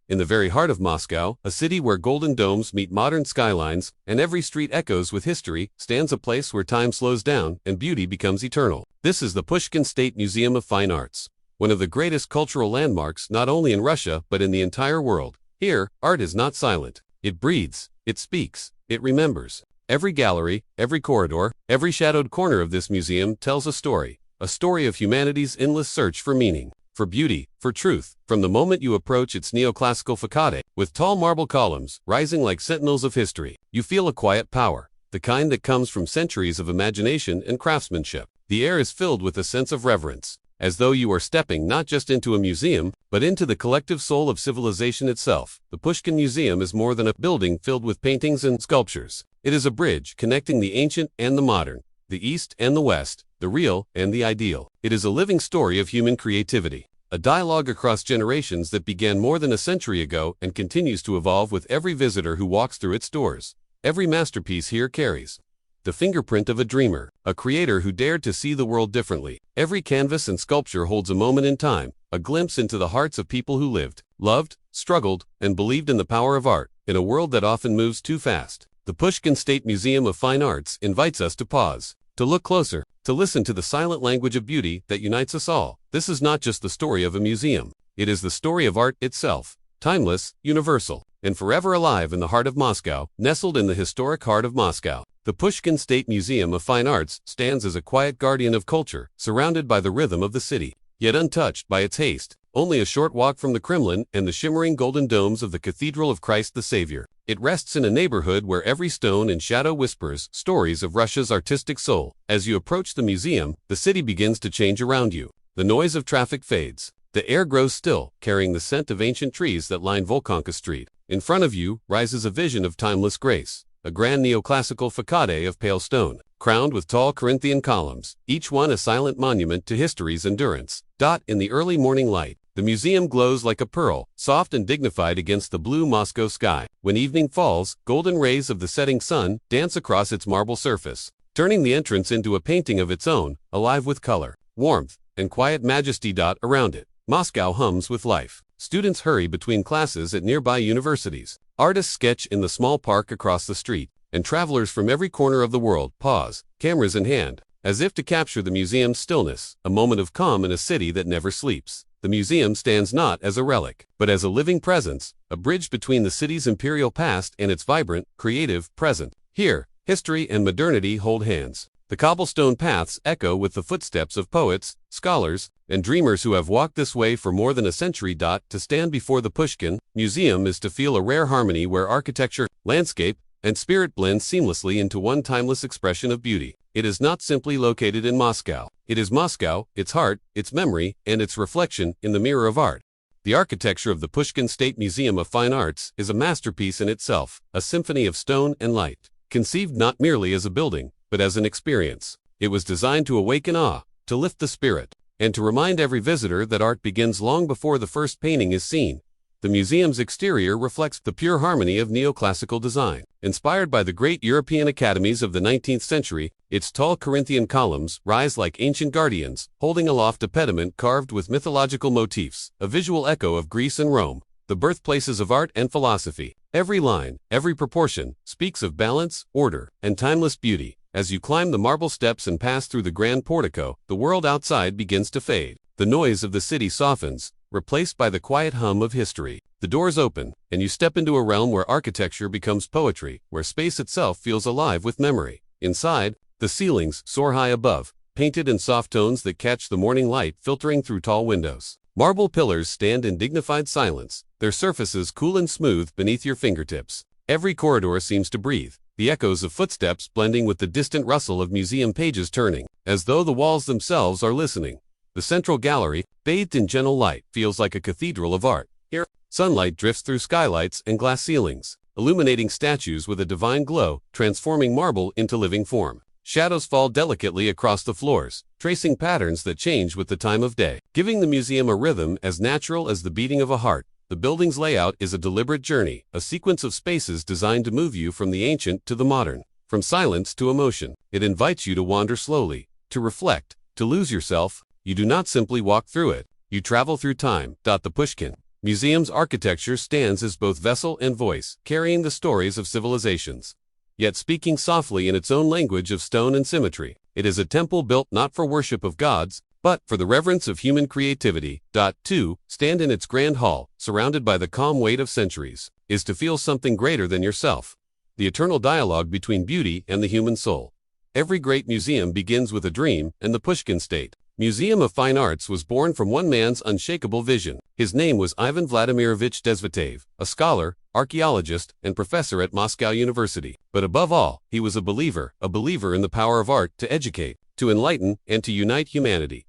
In the very heart of Moscow, a city where golden domes meet modern skylines, and every street echoes with history, stands a place where time slows down and beauty becomes eternal. This is the Pushkin State Museum of Fine Arts, one of the greatest cultural landmarks not only in Russia but in the entire world. Here, art is not silent. It breathes, it speaks, it remembers. Every gallery, every corridor, every shadowed corner of this museum tells a story of humanity's endless search for meaning, for beauty, for truth. From the moment you approach its neoclassical facade, with tall marble columns rising like sentinels of history, you feel a quiet power, the kind that comes from centuries of imagination and craftsmanship. The air is filled with a sense of reverence, as though you are stepping not just into a museum, but into the collective soul of civilization itself. The Pushkin Museum is more than a building filled with paintings and sculptures. It is a bridge connecting the ancient and the modern, the East and the West, the real and the ideal. It is a living story of human creativity, a dialogue across generations that began more than a century ago and continues to evolve with every visitor who walks through its doors. Every masterpiece here carries the fingerprint of a dreamer, a creator who dared to see the world differently. Every canvas and sculpture holds a moment in time, a glimpse into the hearts of people who lived, loved, struggled, and believed in the power of art, in a world that often moves too fast. The Pushkin State Museum of Fine Arts invites us to pause, to look closer, to listen to the silent language of beauty that unites us all. This is not just the story of a museum. It is the story of art itself, timeless, universal, and forever alive in the heart of Moscow, nestled in the historic heart of Moscow. The Pushkin State Museum of Fine Arts stands as a quiet guardian of culture, surrounded by the rhythm of the city, yet untouched by its haste. Only a short walk from the Kremlin and the shimmering golden domes of the Cathedral of Christ the Savior, it rests in a neighborhood where every stone and shadow whispers stories of Russia's artistic soul. As you approach the museum, the city begins to change around you. The noise of traffic fades. The air grows still, carrying the scent of ancient trees that line Volkanka Street. In front of you rises a vision of timeless grace, a grand neoclassical facade of pale stone, crowned with tall Corinthian columns, each one a silent monument to history's endurance. In the early morning light, the museum glows like a pearl, soft and dignified against the blue Moscow sky. When evening falls, golden rays of the setting sun dance across its marble surface, turning the entrance into a painting of its own, alive with color, warmth, and quiet majesty. Around it, Moscow hums with life. Students hurry between classes at nearby universities. Artists sketch in the small park across the street, and travelers from every corner of the world pause, cameras in hand, as if to capture the museum's stillness, a moment of calm in a city that never sleeps. The museum stands not as a relic, but as a living presence, a bridge between the city's imperial past and its vibrant, creative present. Here, history and modernity hold hands. The cobblestone paths echo with the footsteps of poets, scholars, and dreamers who have walked this way for more than a century. To stand before the Pushkin Museum is to feel a rare harmony where architecture, landscape, and spirit blend seamlessly into one timeless expression of beauty. It is not simply located in Moscow. It is Moscow, its heart, its memory, and its reflection in the mirror of art. The architecture of the Pushkin State Museum of Fine Arts is a masterpiece in itself, a symphony of stone and light, conceived not merely as a building, but as an experience. It was designed to awaken awe, to lift the spirit, and to remind every visitor that art begins long before the first painting is seen. The museum's exterior reflects the pure harmony of neoclassical design. Inspired by the great European academies of the 19th century, its tall Corinthian columns rise like ancient guardians, holding aloft a pediment carved with mythological motifs, a visual echo of Greece and Rome, the birthplaces of art and philosophy. Every line, every proportion, speaks of balance, order, and timeless beauty. As you climb the marble steps and pass through the grand portico, the world outside begins to fade. The noise of the city softens, replaced by the quiet hum of history. The doors open, and you step into a realm where architecture becomes poetry, where space itself feels alive with memory. Inside, the ceilings soar high above, painted in soft tones that catch the morning light filtering through tall windows. Marble pillars stand in dignified silence, their surfaces cool and smooth beneath your fingertips. Every corridor seems to breathe, the echoes of footsteps blending with the distant rustle of museum pages turning, as though the walls themselves are listening. The central gallery, bathed in gentle light, feels like a cathedral of art. Here, sunlight drifts through skylights and glass ceilings, illuminating statues with a divine glow, transforming marble into living form. Shadows fall delicately across the floors, tracing patterns that change with the time of day, giving the museum a rhythm as natural as the beating of a heart. The building's layout is a deliberate journey, a sequence of spaces designed to move you from the ancient to the modern, from silence to emotion. It invites you to wander slowly, to reflect, to lose yourself. You do not simply walk through it, you travel through time. The Pushkin Museums' architecture stands as both vessel and voice, carrying the stories of civilizations, yet speaking softly in its own language of stone and symmetry. It is a temple built not for worship of gods, but for the reverence of human creativity. To stand in its grand hall, surrounded by the calm weight of centuries, is to feel something greater than yourself. The eternal dialogue between beauty and the human soul. Every great museum begins with a dream, and the Pushkin State Museum of Fine Arts was born from one man's unshakable vision. His name was Ivan Vladimirovich Desvetev, a scholar, archaeologist, and professor at Moscow University. But above all, he was a believer in the power of art to educate, to enlighten, and to unite humanity.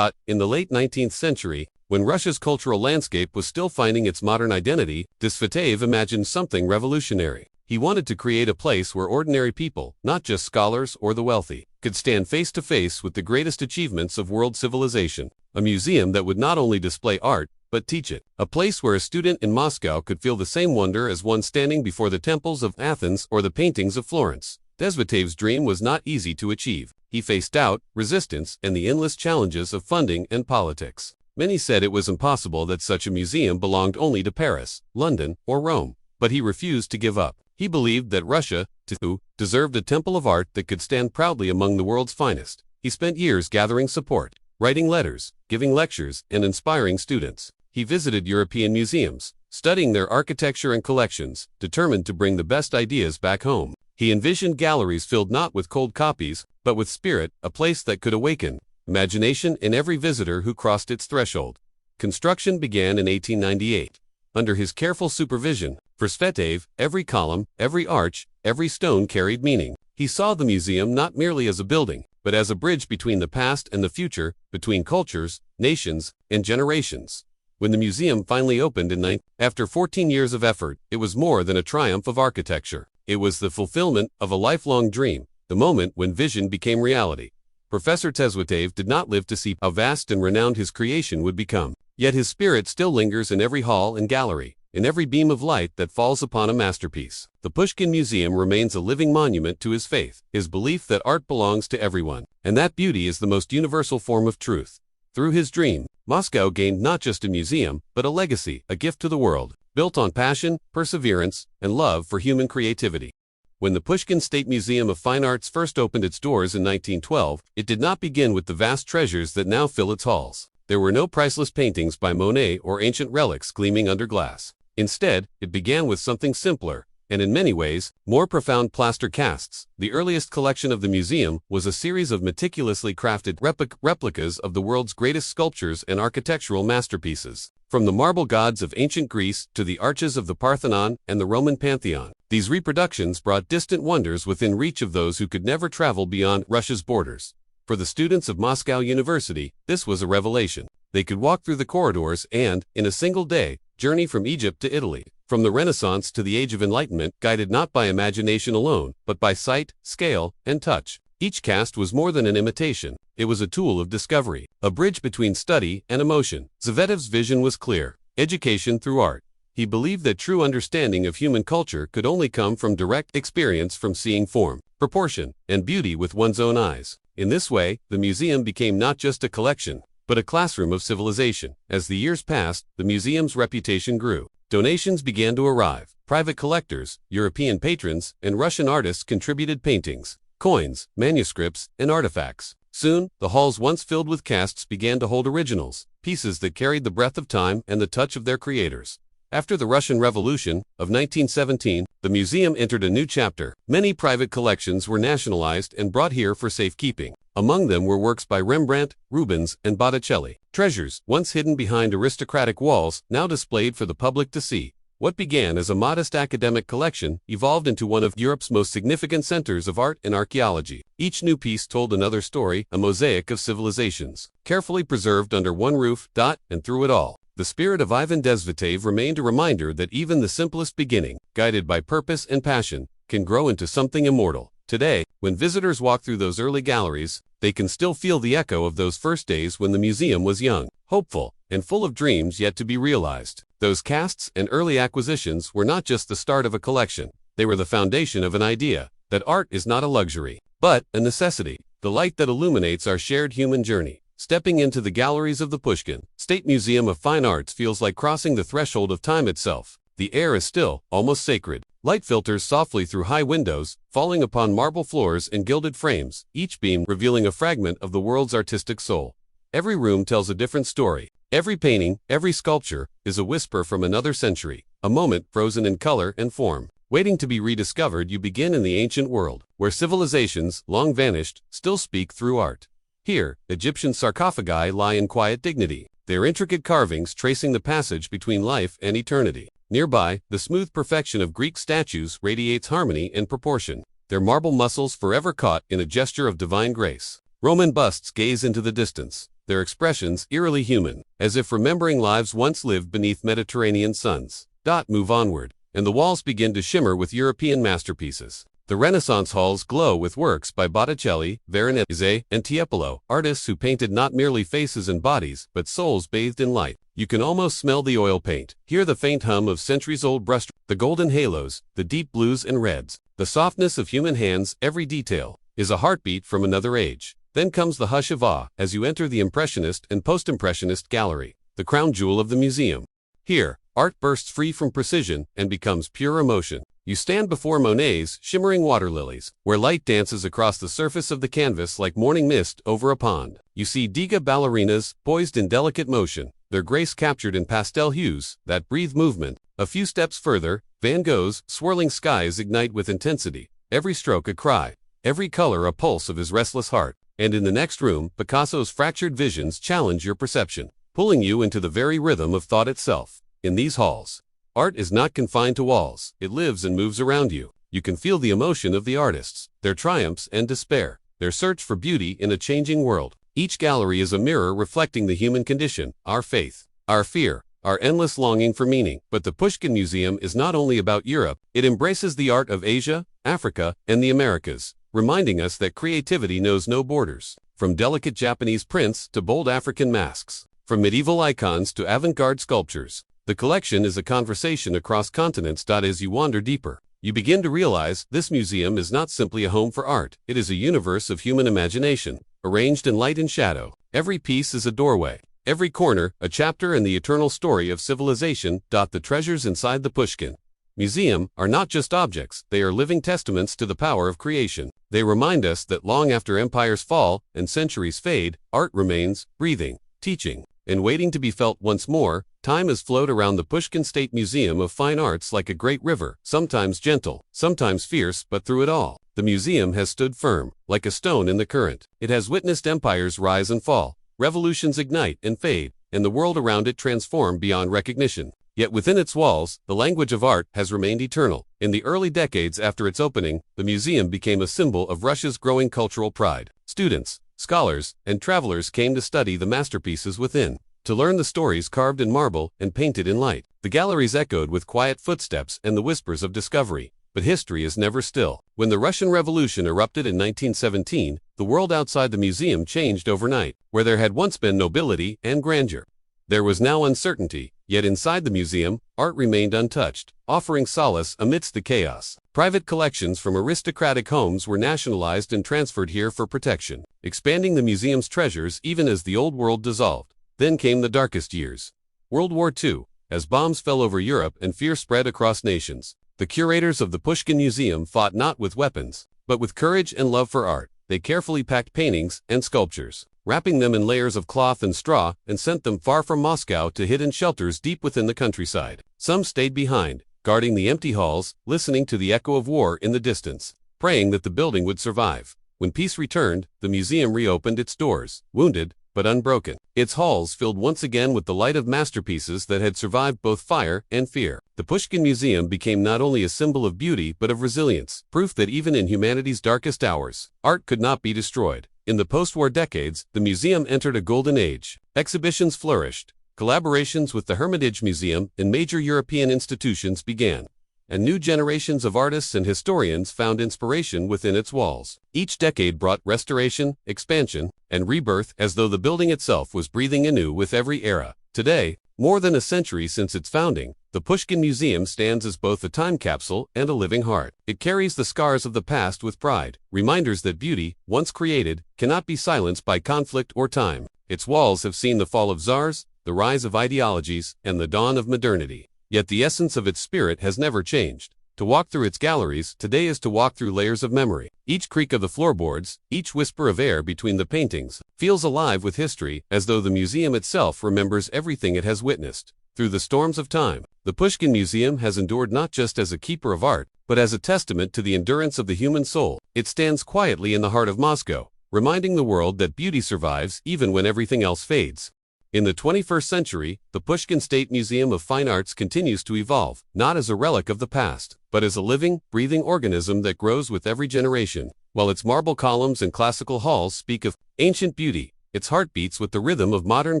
In the late 19th century, when Russia's cultural landscape was still finding its modern identity, Desvetev imagined something revolutionary. He wanted to create a place where ordinary people, not just scholars or the wealthy, could stand face to face with the greatest achievements of world civilization. A museum that would not only display art, but teach it. A place where a student in Moscow could feel the same wonder as one standing before the temples of Athens or the paintings of Florence. Desvetev's dream was not easy to achieve. He faced doubt, resistance, and the endless challenges of funding and politics. Many said it was impossible, that such a museum belonged only to Paris, London, or Rome. But he refused to give up. He believed that Russia, too, deserved a temple of art that could stand proudly among the world's finest. He spent years gathering support, writing letters, giving lectures, and inspiring students. He visited European museums, studying their architecture and collections, determined to bring the best ideas back home. He envisioned galleries filled not with cold copies, but with spirit, a place that could awaken imagination in every visitor who crossed its threshold. Construction began in 1898. Under his careful supervision, for Desvetev, every column, every arch, every stone carried meaning. He saw the museum not merely as a building, but as a bridge between the past and the future, between cultures, nations, and generations. When the museum finally opened after 14 years of effort, it was more than a triumph of architecture. It was the fulfillment of a lifelong dream, the moment when vision became reality. Professor Desvetev did not live to see how vast and renowned his creation would become. Yet his spirit still lingers in every hall and gallery, in every beam of light that falls upon a masterpiece. The Pushkin Museum remains a living monument to his faith, his belief that art belongs to everyone, and that beauty is the most universal form of truth. Through his dream, Moscow gained not just a museum, but a legacy, a gift to the world, built on passion, perseverance, and love for human creativity. When the Pushkin State Museum of Fine Arts first opened its doors in 1912, it did not begin with the vast treasures that now fill its halls. There were no priceless paintings by Monet or ancient relics gleaming under glass. Instead, it began with something simpler, and in many ways, more profound: plaster casts. The earliest collection of the museum was a series of meticulously crafted replicas of the world's greatest sculptures and architectural masterpieces. From the marble gods of ancient Greece to the arches of the Parthenon and the Roman Pantheon, these reproductions brought distant wonders within reach of those who could never travel beyond Russia's borders. For the students of Moscow University, this was a revelation. They could walk through the corridors and, in a single day, journey from Egypt to Italy, from the Renaissance to the Age of Enlightenment, guided not by imagination alone, but by sight, scale, and touch. Each cast was more than an imitation. It was a tool of discovery, a bridge between study and emotion. Desvetev's vision was clear: education through art. He believed that true understanding of human culture could only come from direct experience, from seeing form, proportion, and beauty with one's own eyes. In this way, the museum became not just a collection, but a classroom of civilization. As the years passed, the museum's reputation grew. Donations began to arrive. Private collectors, European patrons, and Russian artists contributed paintings, coins, manuscripts, and artifacts. Soon, the halls once filled with casts began to hold originals, pieces that carried the breath of time and the touch of their creators. After the Russian Revolution of 1917, the museum entered a new chapter. Many private collections were nationalized and brought here for safekeeping. Among them were works by Rembrandt, Rubens, and Botticelli. Treasures, once hidden behind aristocratic walls, now displayed for the public to see. What began as a modest academic collection evolved into one of Europe's most significant centers of art and archaeology. Each new piece told another story, a mosaic of civilizations, carefully preserved under one roof. And through it all, the spirit of Ivan Desvetev remained a reminder that even the simplest beginning, guided by purpose and passion, can grow into something immortal. Today, when visitors walk through those early galleries, they can still feel the echo of those first days when the museum was young, hopeful, and full of dreams yet to be realized. Those casts and early acquisitions were not just the start of a collection. They were the foundation of an idea that art is not a luxury, but a necessity, the light that illuminates our shared human journey. Stepping into the galleries of the Pushkin State Museum of Fine Arts feels like crossing the threshold of time itself. The air is still, almost sacred. Light filters softly through high windows, falling upon marble floors and gilded frames, each beam revealing a fragment of the world's artistic soul. Every room tells a different story. Every painting, every sculpture, is a whisper from another century, a moment frozen in color and form. Waiting to be rediscovered, you begin in the ancient world, where civilizations, long vanished, still speak through art. Here, Egyptian sarcophagi lie in quiet dignity, their intricate carvings tracing the passage between life and eternity. Nearby, the smooth perfection of Greek statues radiates harmony and proportion, their marble muscles forever caught in a gesture of divine grace. Roman busts gaze into the distance, their expressions eerily human, as if remembering lives once lived beneath Mediterranean suns. Move onward, and the walls begin to shimmer with European masterpieces. The Renaissance halls glow with works by Botticelli, Veronese, and Tiepolo, artists who painted not merely faces and bodies, but souls bathed in light. You can almost smell the oil paint, hear the faint hum of centuries-old brushstrokes, the golden halos, the deep blues and reds, the softness of human hands. Every detail is a heartbeat from another age. Then comes the hush of awe as you enter the Impressionist and Post-Impressionist gallery, the crown jewel of the museum. Here, art bursts free from precision and becomes pure emotion. You stand before Monet's shimmering water lilies, where light dances across the surface of the canvas like morning mist over a pond. You see Degas ballerinas, poised in delicate motion, their grace captured in pastel hues that breathe movement. A few steps further, Van Gogh's swirling skies ignite with intensity, every stroke a cry, every color a pulse of his restless heart. And in the next room, Picasso's fractured visions challenge your perception, pulling you into the very rhythm of thought itself. In these halls, art is not confined to walls, it lives and moves around you. You can feel the emotion of the artists, their triumphs and despair, their search for beauty in a changing world. Each gallery is a mirror reflecting the human condition, our faith, our fear, our endless longing for meaning. But the Pushkin Museum is not only about Europe, it embraces the art of Asia, Africa, and the Americas, reminding us that creativity knows no borders. From delicate Japanese prints to bold African masks, from medieval icons to avant-garde sculptures, the collection is a conversation across continents. As you wander deeper, you begin to realize this museum is not simply a home for art, it is a universe of human imagination, arranged in light and shadow. Every piece is a doorway, every corner a chapter in the eternal story of civilization. The treasures inside the Pushkin Museum are not just objects, they are living testaments to the power of creation. They remind us that long after empires fall and centuries fade, art remains, breathing, teaching, and waiting to be felt once more. Time has flowed around the Pushkin State Museum of Fine Arts like a great river, sometimes gentle, sometimes fierce, but through it all, the museum has stood firm, like a stone in the current. It has witnessed empires rise and fall, revolutions ignite and fade, and the world around it transform beyond recognition. Yet within its walls, the language of art has remained eternal. In the early decades after its opening, the museum became a symbol of Russia's growing cultural pride. Students, scholars, and travelers came to study the masterpieces within, to learn the stories carved in marble and painted in light. The galleries echoed with quiet footsteps and the whispers of discovery. But history is never still. When the Russian Revolution erupted in 1917, the world outside the museum changed overnight. Where there had once been nobility and grandeur, there was now uncertainty. Yet inside the museum, art remained untouched, offering solace amidst the chaos. Private collections from aristocratic homes were nationalized and transferred here for protection, expanding the museum's treasures even as the old world dissolved. Then came the darkest years. World War II, as bombs fell over Europe and fear spread across nations. The curators of the Pushkin Museum fought not with weapons, but with courage and love for art. They carefully packed paintings and sculptures, wrapping them in layers of cloth and straw, and sent them far from Moscow to hidden shelters deep within the countryside. Some stayed behind, guarding the empty halls, listening to the echo of war in the distance, praying that the building would survive. When peace returned, the museum reopened its doors, wounded, but unbroken. Its halls filled once again with the light of masterpieces that had survived both fire and fear. The Pushkin Museum became not only a symbol of beauty but of resilience, proof that even in humanity's darkest hours, art could not be destroyed. In the post-war decades, the museum entered a golden age. Exhibitions flourished, collaborations with the Hermitage Museum and major European institutions began, and new generations of artists and historians found inspiration within its walls. Each decade brought restoration, expansion, and rebirth, as though the building itself was breathing anew with every era. Today, more than a century since its founding, The Pushkin Museum stands as both a time capsule and a living heart. It carries the scars of the past with pride, reminders that beauty, once created, cannot be silenced by conflict or time. Its walls have seen the fall of czars, the rise of ideologies, and the dawn of modernity. Yet the essence of its spirit has never changed. To walk through its galleries today is to walk through layers of memory. Each creak of the floorboards, each whisper of air between the paintings, feels alive with history, as though the museum itself remembers everything it has witnessed. Through the storms of time, the Pushkin Museum has endured not just as a keeper of art, but as a testament to the endurance of the human soul. It stands quietly in the heart of Moscow, reminding the world that beauty survives even when everything else fades. In the 21st century, the Pushkin State Museum of Fine Arts continues to evolve, not as a relic of the past, but as a living, breathing organism that grows with every generation. While its marble columns and classical halls speak of ancient beauty, its heart beats with the rhythm of modern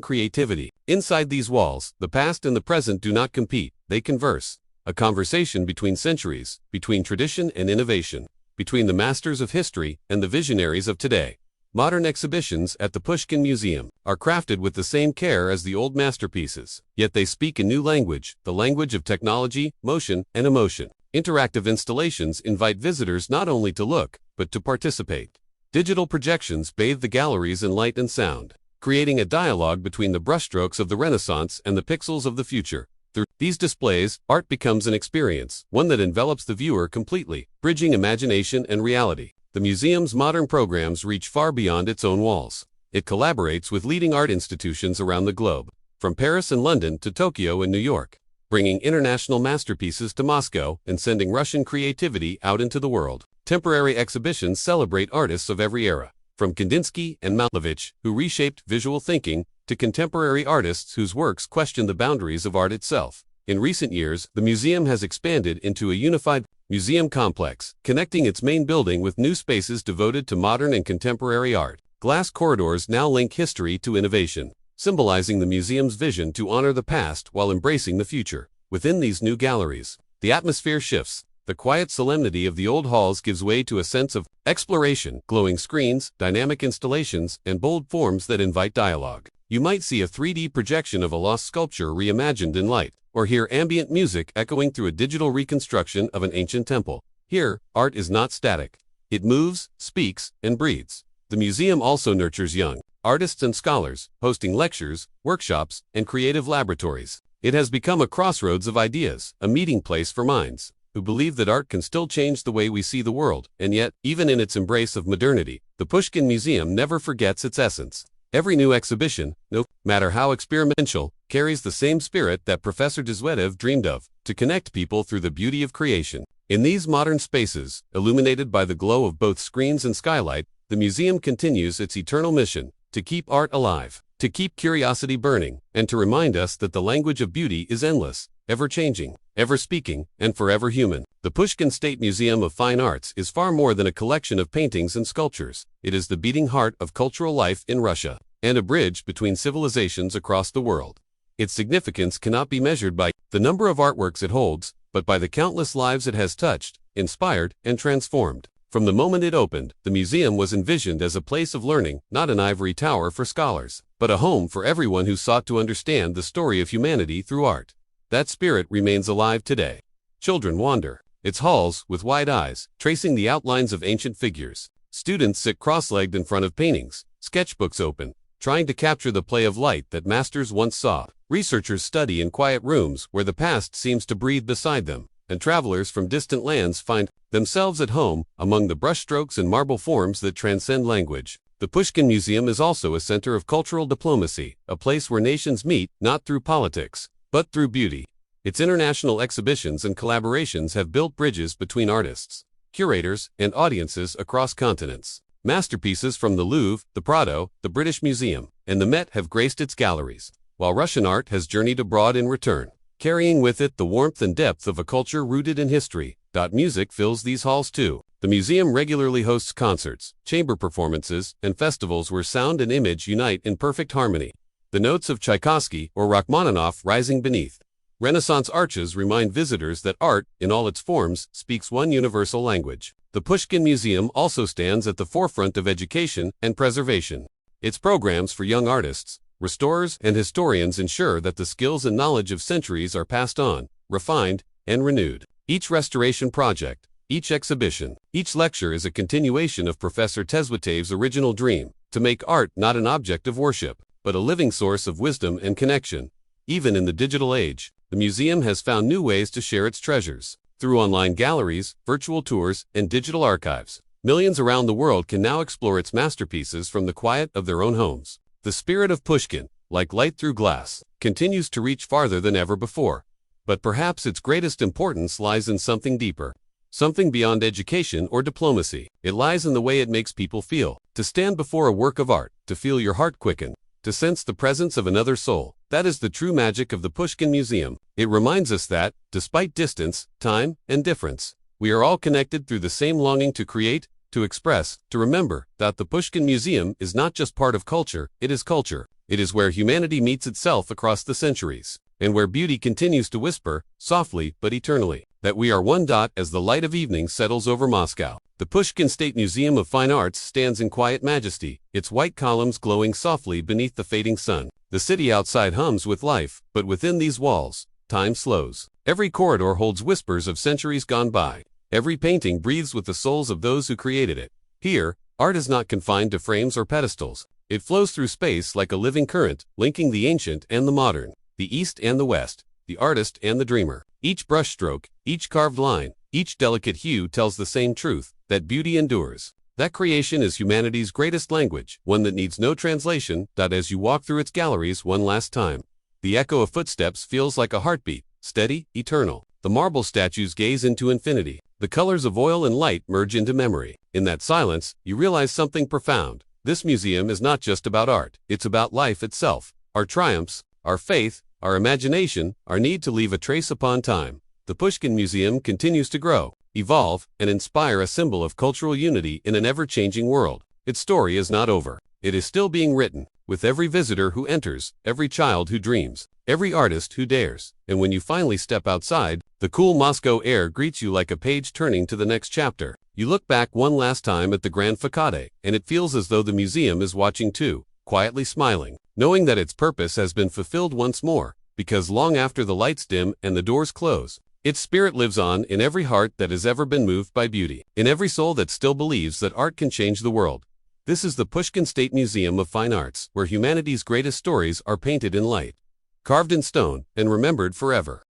creativity. Inside these walls, the past and the present do not compete, they converse. A conversation between centuries, between tradition and innovation, between the masters of history and the visionaries of today. Modern exhibitions at the Pushkin Museum are crafted with the same care as the old masterpieces, yet they speak a new language, the language of technology, motion, and emotion. Interactive installations invite visitors not only to look, but to participate. Digital projections bathe the galleries in light and sound, creating a dialogue between the brushstrokes of the Renaissance and the pixels of the future. Through these displays, art becomes an experience, one that envelops the viewer completely, bridging imagination and reality. The museum's modern programs reach far beyond its own walls. It collaborates with leading art institutions around the globe, from Paris and London to Tokyo and New York, bringing international masterpieces to Moscow and sending Russian creativity out into the world. Temporary exhibitions celebrate artists of every era, from Kandinsky and Malevich, who reshaped visual thinking, to contemporary artists whose works question the boundaries of art itself. In recent years, the museum has expanded into a unified museum complex, connecting its main building with new spaces devoted to modern and contemporary art. Glass corridors now link history to innovation, symbolizing the museum's vision to honor the past while embracing the future. Within these new galleries, the atmosphere shifts. The quiet solemnity of the old halls gives way to a sense of exploration, glowing screens, dynamic installations, and bold forms that invite dialogue. You might see a 3D projection of a lost sculpture reimagined in light, or hear ambient music echoing through a digital reconstruction of an ancient temple. Here, art is not static. It moves, speaks, and breathes. The museum also nurtures young artists and scholars, hosting lectures, workshops, and creative laboratories. It has become a crossroads of ideas, a meeting place for minds who believe that art can still change the way we see the world. And yet, even in its embrace of modernity, the Pushkin Museum never forgets its essence. Every new exhibition, no matter how experimental, carries the same spirit that Professor Dzvedev dreamed of, to connect people through the beauty of creation. In these modern spaces, illuminated by the glow of both screens and skylight, the museum continues its eternal mission, to keep art alive, to keep curiosity burning, and to remind us that the language of beauty is endless, ever-changing, ever-speaking, and forever human. The Pushkin State Museum of Fine Arts is far more than a collection of paintings and sculptures. It is the beating heart of cultural life in Russia, and a bridge between civilizations across the world. Its significance cannot be measured by the number of artworks it holds, but by the countless lives it has touched, inspired, and transformed. From the moment it opened, the museum was envisioned as a place of learning, not an ivory tower for scholars, but a home for everyone who sought to understand the story of humanity through art. That spirit remains alive today. Children wander its halls with wide eyes, tracing the outlines of ancient figures. Students sit cross-legged in front of paintings, sketchbooks open, trying to capture the play of light that masters once saw. Researchers study in quiet rooms where the past seems to breathe beside them, and travelers from distant lands find themselves at home among the brushstrokes and marble forms that transcend language. The Pushkin Museum is also a center of cultural diplomacy, a place where nations meet not through politics, but through beauty. Its international exhibitions and collaborations have built bridges between artists, curators, and audiences across continents. Masterpieces from the Louvre, the Prado, the British Museum, and the Met have graced its galleries, while Russian art has journeyed abroad in return, carrying with it the warmth and depth of a culture rooted in history. Music fills these halls too. The museum regularly hosts concerts, chamber performances, and festivals where sound and image unite in perfect harmony. The notes of Tchaikovsky or Rachmaninoff rising beneath Renaissance arches remind visitors that art, in all its forms, speaks one universal language. The Pushkin Museum also stands at the forefront of education and preservation. Its programs for young artists, restorers, and historians ensure that the skills and knowledge of centuries are passed on, refined, and renewed. Each restoration project, each exhibition, each lecture is a continuation of Professor Tezwatev's original dream, to make art not an object of worship, but a living source of wisdom and connection. Even in the digital age, the museum has found new ways to share its treasures. Through online galleries, virtual tours, and digital archives, millions around the world can now explore its masterpieces from the quiet of their own homes. The spirit of Pushkin, like light through glass, continues to reach farther than ever before. But perhaps its greatest importance lies in something deeper. Something beyond education or diplomacy. It lies in the way it makes people feel. To stand before a work of art, to feel your heart quicken, to sense the presence of another soul. That is the true magic of the Pushkin Museum. It reminds us that, despite distance, time, and difference, we are all connected through the same longing to create, to express, to remember, that the Pushkin Museum is not just part of culture, it is culture. It is where humanity meets itself across the centuries, and where beauty continues to whisper, softly but eternally, that we are one dot as the light of evening settles over Moscow. The Pushkin State Museum of Fine Arts stands in quiet majesty, its white columns glowing softly beneath the fading sun. The city outside hums with life, but within these walls, time slows. Every corridor holds whispers of centuries gone by. Every painting breathes with the souls of those who created it. Here, art is not confined to frames or pedestals. It flows through space like a living current, linking the ancient and the modern, the East and the West, the artist and the dreamer. Each brushstroke, each carved line, each delicate hue tells the same truth, that beauty endures. That creation is humanity's greatest language, one that needs no translation. As you walk through its galleries one last time, the echo of footsteps feels like a heartbeat, steady, eternal. The marble statues gaze into infinity. The colors of oil and light merge into memory. In that silence, you realize something profound. This museum is not just about art, it's about life itself. Our triumphs, our faith, our imagination, our need to leave a trace upon time. The Pushkin Museum continues to grow, evolve, and inspire, a symbol of cultural unity in an ever-changing world. Its story is not over. It is still being written, with every visitor who enters, every child who dreams, every artist who dares. And when you finally step outside, the cool Moscow air greets you like a page turning to the next chapter. You look back one last time at the grand facade, and it feels as though the museum is watching too, quietly smiling, knowing that its purpose has been fulfilled once more, because long after the lights dim and the doors close, its spirit lives on in every heart that has ever been moved by beauty, in every soul that still believes that art can change the world. This is the Pushkin State Museum of Fine Arts, where humanity's greatest stories are painted in light, carved in stone, and remembered forever.